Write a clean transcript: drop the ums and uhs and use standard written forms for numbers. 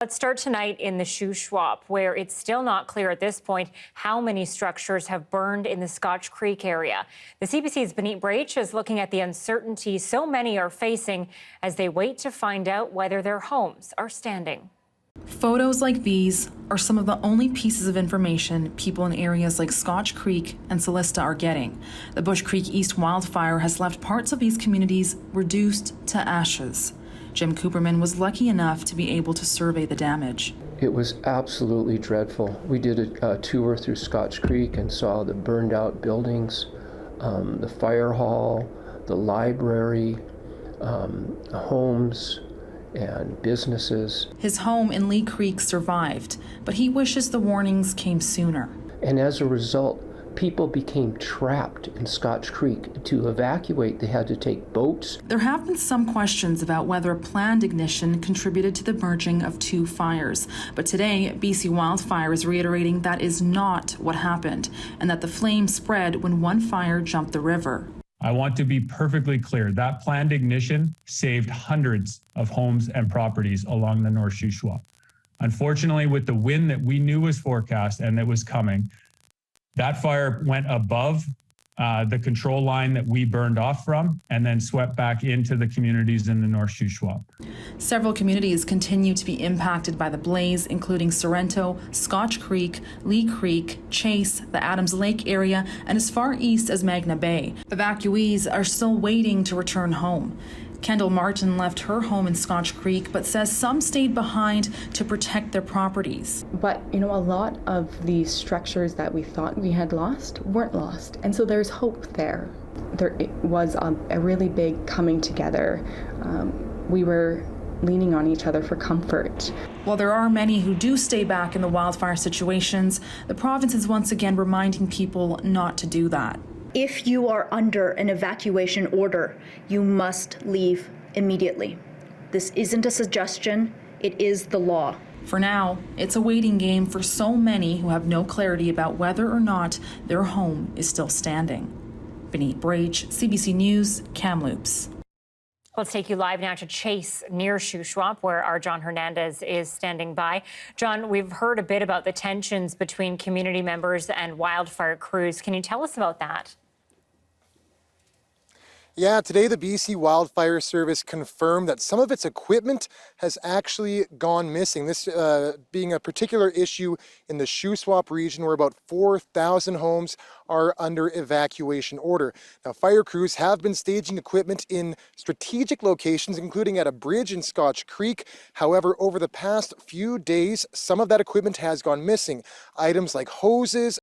Let's start tonight in the Shuswap, where it's still not clear at this point how many structures have burned in the Scotch Creek area. The CBC's Benit Brach is looking at the uncertainty so many are facing as they wait to find out whether their homes are standing. Photos like these are some of the only pieces of information people in areas like Scotch Creek and Celista are getting. The Bush Creek East wildfire has left parts of these communities reduced to ashes. Jim Cooperman was lucky enough to be able to survey the damage. It was absolutely dreadful. We did a tour through Scotch Creek and saw the burned out buildings, the fire hall, the library, homes and businesses. His home in Lee Creek survived, but he wishes the warnings came sooner. And as a result, people became trapped in Scotch Creek. To evacuate, they had to take boats. There have been some questions about whether a planned ignition contributed to the merging of two fires. But today, BC Wildfire is reiterating that is not what happened, and that the flames spread when one fire jumped the river. I want to be perfectly clear. That planned ignition saved hundreds of homes and properties along the North Shuswap. Unfortunately, with the wind that we knew was forecast and that was coming, that fire went above the control line that we burned off from and then swept back into the communities in the North Shuswap. Several communities continue to be impacted by the blaze, including Sorrento, Scotch Creek, Lee Creek, Chase, the Adams Lake area, and as far east as Magna Bay. Evacuees are still waiting to return home. Kendall Martin left her home in Scotch Creek, but says some stayed behind to protect their properties. But, a lot of these structures that we thought we had lost weren't lost. And so there's hope there. There was a really big coming together. We were leaning on each other for comfort. While there are many who do stay back in the wildfire situations, the province is once again reminding people not to do that. If you are under an evacuation order, you must leave immediately. This isn't a suggestion, it is the law. For now, it's a waiting game for so many who have no clarity about whether or not their home is still standing. Benit Brach, CBC News, Kamloops. Let's take you live now to Chase near Shuswap, where our John Hernandez is standing by. John, we've heard a bit about the tensions between community members and wildfire crews. Can you tell us about that? Yeah, today the BC Wildfire Service confirmed that some of its equipment has actually gone missing. This being a particular issue in the Shuswap region, where about 4,000 homes are under evacuation order. Now, fire crews have been staging equipment in strategic locations, including at a bridge in Scotch Creek. However, over the past few days, some of that equipment has gone missing. Items like hoses,